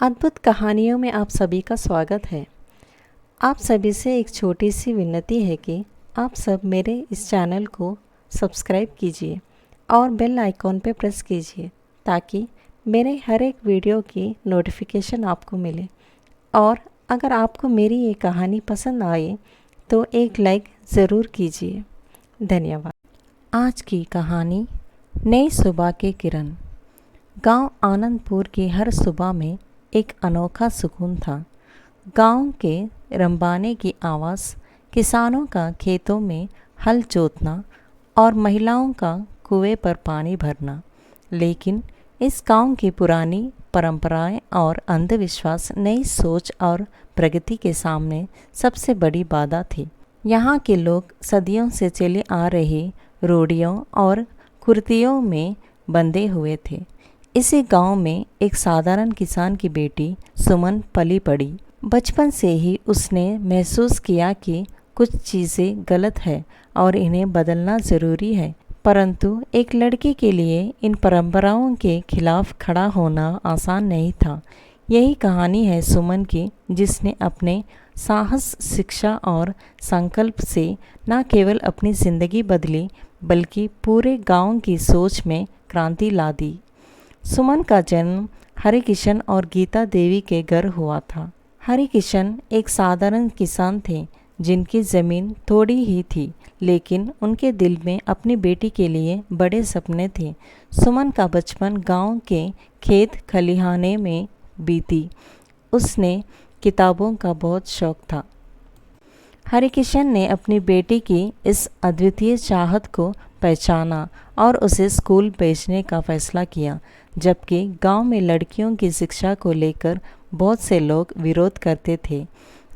अद्भुत कहानियों में आप सभी का स्वागत है। आप सभी से एक छोटी सी विनती है कि आप सब मेरे इस चैनल को सब्सक्राइब कीजिए और बेल आइकॉन पर प्रेस कीजिए ताकि मेरे हर एक वीडियो की नोटिफिकेशन आपको मिले। और अगर आपको मेरी ये कहानी पसंद आए तो एक लाइक ज़रूर कीजिए। धन्यवाद। आज की कहानी नई सुबह के किरण। गांव आनंदपुर की हर सुबह में एक अनोखा सुकून था। गांव के रंबाने की आवाज़, किसानों का खेतों में हल जोतना और महिलाओं का कुएं पर पानी भरना। लेकिन इस गांव की पुरानी परंपराएं और अंधविश्वास नई सोच और प्रगति के सामने सबसे बड़ी बाधा थी। यहाँ के लोग सदियों से चले आ रही रूढ़ियों और कुरीतियों में बंधे हुए थे। इसी गांव में एक साधारण किसान की बेटी सुमन पली पड़ी। बचपन से ही उसने महसूस किया कि कुछ चीज़ें गलत है और इन्हें बदलना ज़रूरी है। परंतु एक लड़की के लिए इन परंपराओं के खिलाफ खड़ा होना आसान नहीं था। यही कहानी है सुमन की, जिसने अपने साहस, शिक्षा और संकल्प से न केवल अपनी ज़िंदगी बदली बल्कि पूरे गांव की सोच में क्रांति ला दी। सुमन का जन्म हरिकिशन और गीता देवी के घर हुआ था। हरिकिशन एक साधारण किसान थे जिनकी ज़मीन थोड़ी ही थी, लेकिन उनके दिल में अपनी बेटी के लिए बड़े सपने थे। सुमन का बचपन गांव के खेत खलिहाने में बीती। उसने किताबों का बहुत शौक था। हरिकिशन ने अपनी बेटी की इस अद्वितीय चाहत को पहचाना और उसे स्कूल भेजने का फैसला किया। जबकि गांव में लड़कियों की शिक्षा को लेकर बहुत से लोग विरोध करते थे।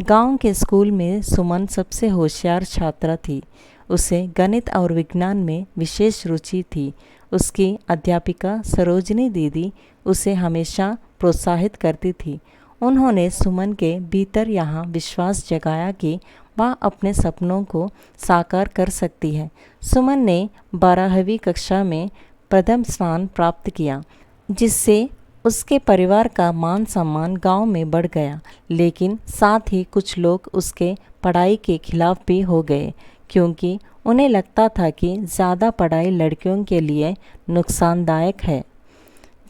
गांव के स्कूल में सुमन सबसे होशियार छात्रा थी। उसे गणित और विज्ञान में विशेष रुचि थी। उसकी अध्यापिका सरोजनी दीदी उसे हमेशा प्रोत्साहित करती थी। उन्होंने सुमन के भीतर यहाँ विश्वास जगाया कि वह अपने सपनों को साकार कर सकती है। सुमन ने 12वीं कक्षा में प्रथम स्थान प्राप्त किया, जिससे उसके परिवार का मान सम्मान गांव में बढ़ गया। लेकिन साथ ही कुछ लोग उसके पढ़ाई के खिलाफ भी हो गए, क्योंकि उन्हें लगता था कि ज़्यादा पढ़ाई लड़कियों के लिए नुकसानदायक है।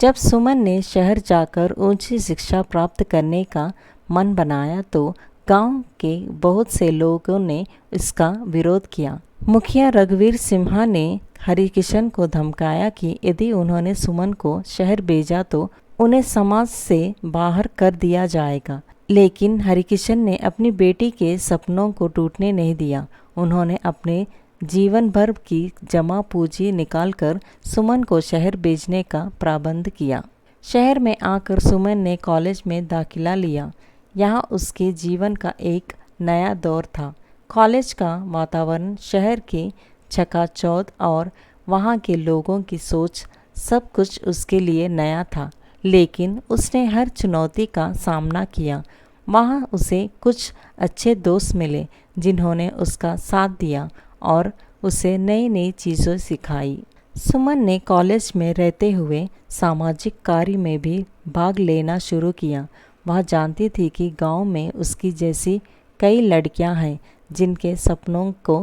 जब सुमन ने शहर जाकर ऊंची शिक्षा प्राप्त करने का मन बनाया तो गांव के बहुत से लोगों ने इसका विरोध किया। मुखिया रघुवीर सिम्हा ने हरिकिशन को धमकाया कि यदि उन्होंने सुमन को शहर भेजा तो उन्हें समाज से बाहर कर दिया जाएगा। लेकिन हरिकिशन ने अपनी बेटी के सपनों को टूटने नहीं दिया। उन्होंने अपने जीवन भर की जमा पूंजी निकालकर सुमन को शहर भेजने का प्रबंध किया। शहर में आकर सुमन ने कॉलेज में दाखिला लिया। यहाँ उसके जीवन का एक नया दौर था। कॉलेज का वातावरण, शहर की चकाचौंध और वहाँ के लोगों की सोच, सब कुछ उसके लिए नया था। लेकिन उसने हर चुनौती का सामना किया। वहाँ उसे कुछ अच्छे दोस्त मिले जिन्होंने उसका साथ दिया और उसे नई नई चीज़ें सिखाई। सुमन ने कॉलेज में रहते हुए सामाजिक कार्य में भी भाग लेना शुरू किया। वह जानती थी कि गांव में उसकी जैसी कई लड़कियां हैं जिनके सपनों को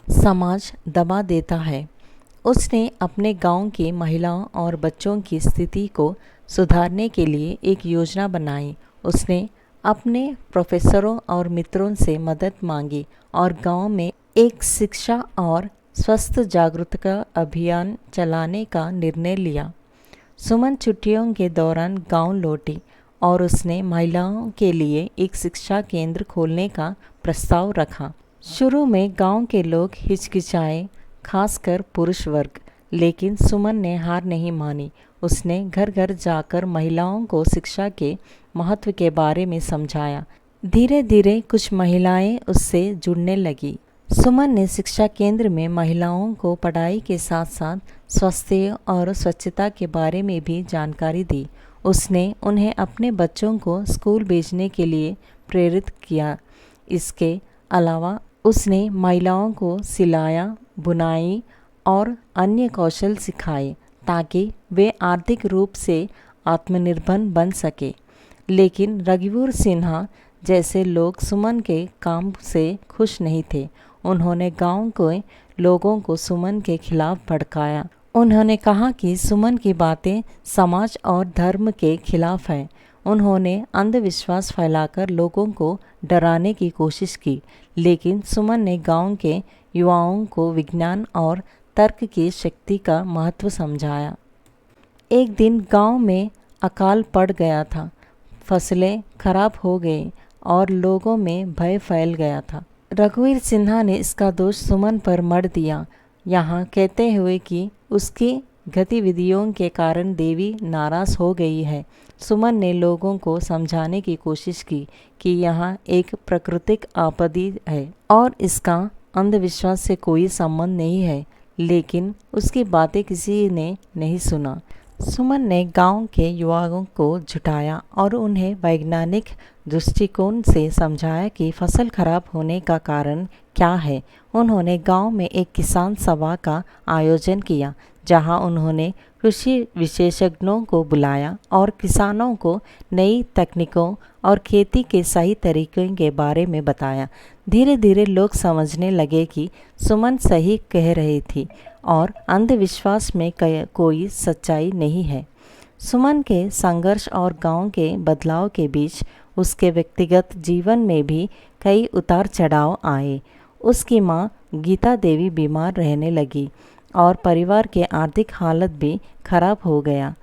समाज दबा देता है। उसने अपने गांव की महिलाओं और बच्चों की स्थिति को सुधारने के लिए एक योजना बनाई। उसने अपने प्रोफेसरों और मित्रों से मदद मांगी और गांव में एक शिक्षा और स्वस्थ जागरूकता अभियान चलाने का निर्णय लिया। सुमन छुट्टियों के दौरान गांव लौटी और उसने महिलाओं के लिए एक शिक्षा केंद्र खोलने का प्रस्ताव रखा। शुरू में गांव के लोग हिचकिचाए, खासकर पुरुष वर्ग, लेकिन सुमन ने हार नहीं मानी। उसने घर घर जाकर महिलाओं को शिक्षा के महत्व के बारे में समझाया। धीरे धीरे कुछ महिलाएं उससे जुड़ने लगी। सुमन ने शिक्षा केंद्र में महिलाओं को पढ़ाई के साथ साथ स्वास्थ्य और स्वच्छता के बारे में भी जानकारी दी। उसने उन्हें अपने बच्चों को स्कूल भेजने के लिए प्रेरित किया। इसके अलावा उसने महिलाओं को सिलाया, बुनाई और अन्य कौशल सिखाए ताकि वे आर्थिक रूप से आत्मनिर्भर बन सके। लेकिन रघुवीर सिन्हा जैसे लोग सुमन के काम से खुश नहीं थे। उन्होंने गांव के लोगों को सुमन के खिलाफ भड़काया। उन्होंने कहा कि सुमन की बातें समाज और धर्म के खिलाफ हैं। उन्होंने अंधविश्वास फैलाकर लोगों को डराने की कोशिश की, लेकिन सुमन ने गांव के युवाओं को विज्ञान और तर्क की शक्ति का महत्व समझाया। एक दिन गांव में अकाल पड़ गया था, फसलें खराब हो गई और लोगों में भय फैल गया था। रघुवीर सिन्हा ने इसका दोष सुमन पर मढ़ दिया, यहाँ कहते हुए कि उसकी गतिविधियों के कारण देवी नाराज़ हो गई है। सुमन ने लोगों को समझाने की कोशिश की कि यह एक प्राकृतिक आपत्ति है और इसका अंधविश्वास से कोई संबंध नहीं है, लेकिन उसकी बातें किसी ने नहीं सुना। सुमन ने गांव के युवाओं को जुटाया और उन्हें वैज्ञानिक दृष्टिकोण से समझाया कि फसल खराब होने का कारण क्या है। उन्होंने गांव में एक किसान सभा का आयोजन किया, जहां उन्होंने कृषि विशेषज्ञों को बुलाया और किसानों को नई तकनीकों और खेती के सही तरीकों के बारे में बताया। धीरे धीरे लोग समझने लगे कि सुमन सही कह रही थी और अंधविश्वास में कोई सच्चाई नहीं है। सुमन के संघर्ष और गांव के बदलाव के बीच उसके व्यक्तिगत जीवन में भी कई उतार चढ़ाव आए। उसकी मां गीता देवी बीमार रहने लगी और परिवार के आर्थिक हालत भी खराब हो गया,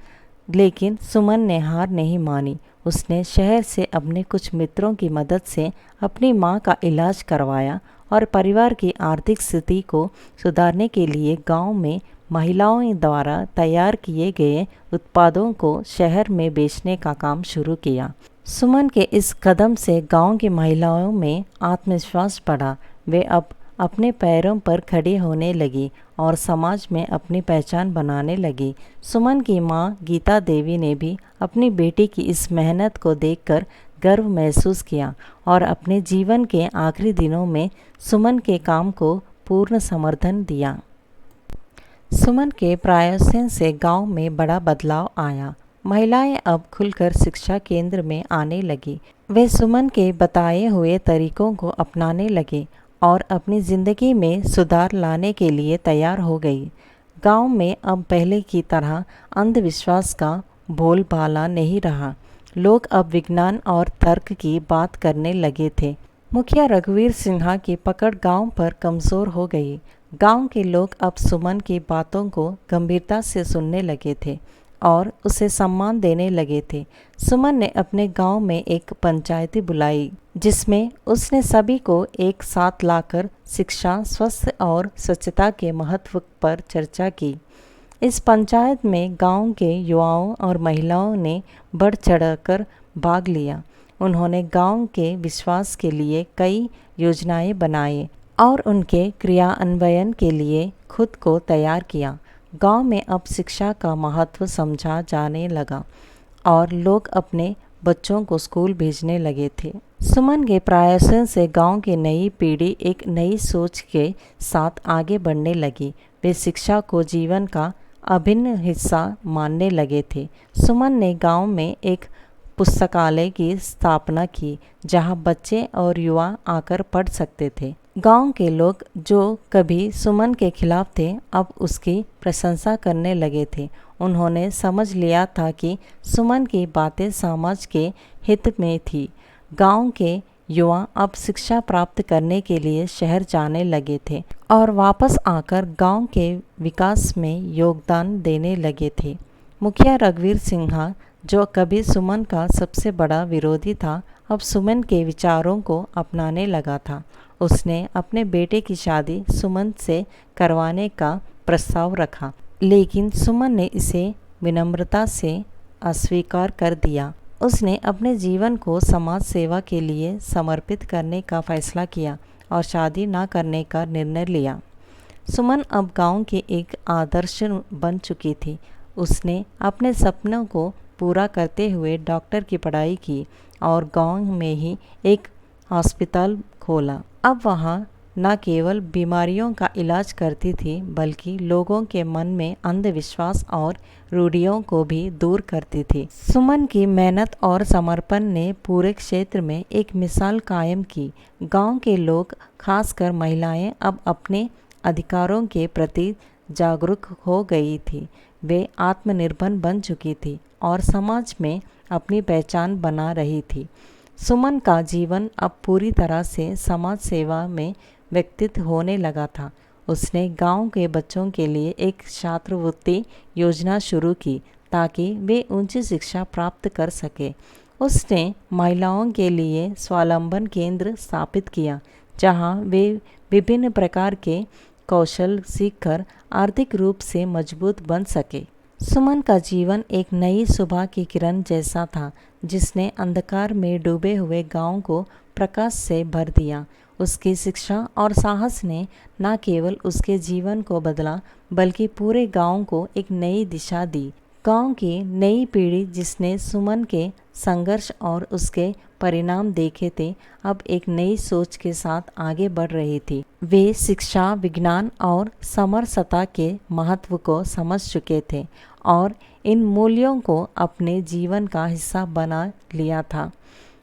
लेकिन सुमन ने हार नहीं मानी। उसने शहर से अपने कुछ मित्रों की मदद से अपनी मां का इलाज करवाया और परिवार की आर्थिक स्थिति को सुधारने के लिए गांव में महिलाओं द्वारा तैयार किए गए उत्पादों को शहर में बेचने का काम शुरू किया। सुमन के इस कदम से गांव की महिलाओं में आत्मविश्वास बढ़ा। वे अब अपने पैरों पर खड़ी होने लगी और समाज में अपनी पहचान बनाने लगी। सुमन की मां गीता देवी ने भी अपनी बेटी की इस मेहनत को देखकर गर्व महसूस किया और अपने जीवन के आखिरी दिनों में सुमन के काम को पूर्ण समर्थन दिया। सुमन के प्रयासों से गांव में बड़ा बदलाव आया। महिलाएं अब खुलकर शिक्षा केंद्र में आने लगी। वे सुमन के बताए हुए तरीकों को अपनाने लगे और अपनी ज़िंदगी में सुधार लाने के लिए तैयार हो गई। गांव में अब पहले की तरह अंधविश्वास का बोलबाला नहीं रहा। लोग अब विज्ञान और तर्क की बात करने लगे थे। मुखिया रघुवीर सिन्हा की पकड़ गांव पर कमज़ोर हो गई। गांव के लोग अब सुमन की बातों को गंभीरता से सुनने लगे थे और उसे सम्मान देने लगे थे। सुमन ने अपने गांव में एक पंचायती बुलाई, जिसमें उसने सभी को एक साथ लाकर शिक्षा, स्वास्थ्य और स्वच्छता के महत्व पर चर्चा की। इस पंचायत में गांव के युवाओं और महिलाओं ने बढ़ चढ़कर भाग लिया। उन्होंने गांव के विकास के लिए कई योजनाएं बनाई और उनके क्रियान्वयन के लिए खुद को तैयार किया। गांव में अब शिक्षा का महत्व समझा जाने लगा और लोग अपने बच्चों को स्कूल भेजने लगे थे। सुमन के प्रयासों से गांव की नई पीढ़ी एक नई सोच के साथ आगे बढ़ने लगी। वे शिक्षा को जीवन का अभिन्न हिस्सा मानने लगे थे। सुमन ने गांव में एक पुस्तकालय की स्थापना की, जहां बच्चे और युवा आकर पढ़ सकते थे। गांव के लोग जो कभी सुमन के खिलाफ थे, अब उसकी प्रशंसा करने लगे थे। उन्होंने समझ लिया था कि सुमन की बातें समाज के हित में थी। गांव के युवा अब शिक्षा प्राप्त करने के लिए शहर जाने लगे थे और वापस आकर गांव के विकास में योगदान देने लगे थे। मुखिया रघुवीर सिन्हा, जो कभी सुमन का सबसे बड़ा विरोधी था, अब सुमन के विचारों को अपनाने लगा था। उसने अपने बेटे की शादी सुमन से करवाने का प्रस्ताव रखा, लेकिन सुमन ने इसे विनम्रता से अस्वीकार कर दिया। उसने अपने जीवन को समाज सेवा के लिए समर्पित करने का फैसला किया और शादी न करने का निर्णय लिया। सुमन अब गांव की एक आदर्श बन चुकी थी। उसने अपने सपनों को पूरा करते हुए डॉक्टर की पढ़ाई की और गांव में ही एक अस्पताल खोला। अब वहाँ न केवल बीमारियों का इलाज करती थी बल्कि लोगों के मन में अंधविश्वास और रूढ़ियों को भी दूर करती थी। सुमन की मेहनत और समर्पण ने पूरे क्षेत्र में एक मिसाल कायम की। गांव के लोग, खासकर महिलाएं, अब अपने अधिकारों के प्रति जागरूक हो गई थी। वे आत्मनिर्भर बन चुकी थी और समाज में अपनी पहचान बना रही थी। सुमन का जीवन अब पूरी तरह से समाज सेवा में व्यतीत होने लगा था। उसने गांव के बच्चों के लिए एक छात्रवृत्ति योजना शुरू की ताकि वे उच्च शिक्षा प्राप्त कर सके। उसने महिलाओं के लिए स्वावलंबन केंद्र स्थापित किया जहां वे विभिन्न प्रकार के कौशल सीखकर आर्थिक रूप से मजबूत बन सके। सुमन का जीवन एक नई सुबह की किरण जैसा था जिसने अंधकार में डूबे हुए गांव को प्रकाश से भर दिया। उसकी शिक्षा और साहस ने न केवल उसके जीवन को बदला बल्कि पूरे गांव को एक नई दिशा दी। गांव की नई पीढ़ी जिसने सुमन के संघर्ष और उसके परिणाम देखे थे, अब एक नई सोच के साथ आगे बढ़ रही थी। वे शिक्षा, विज्ञान और समरसता के महत्व को समझ चुके थे और इन मूल्यों को अपने जीवन का हिस्सा बना लिया था।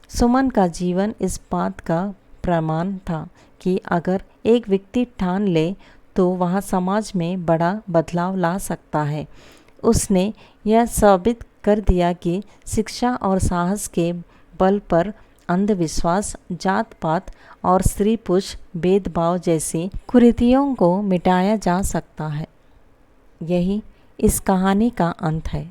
सुमन का जीवन इस बात का प्रमाण था कि अगर एक व्यक्ति ठान ले तो वह समाज में बड़ा बदलाव ला सकता है। उसने यह साबित कर दिया कि शिक्षा और साहस के बल पर अंधविश्वास, जात पात और स्त्री पुरुष भेदभाव जैसी कुरीतियों को मिटाया जा सकता है। यही इस कहानी का अंत है।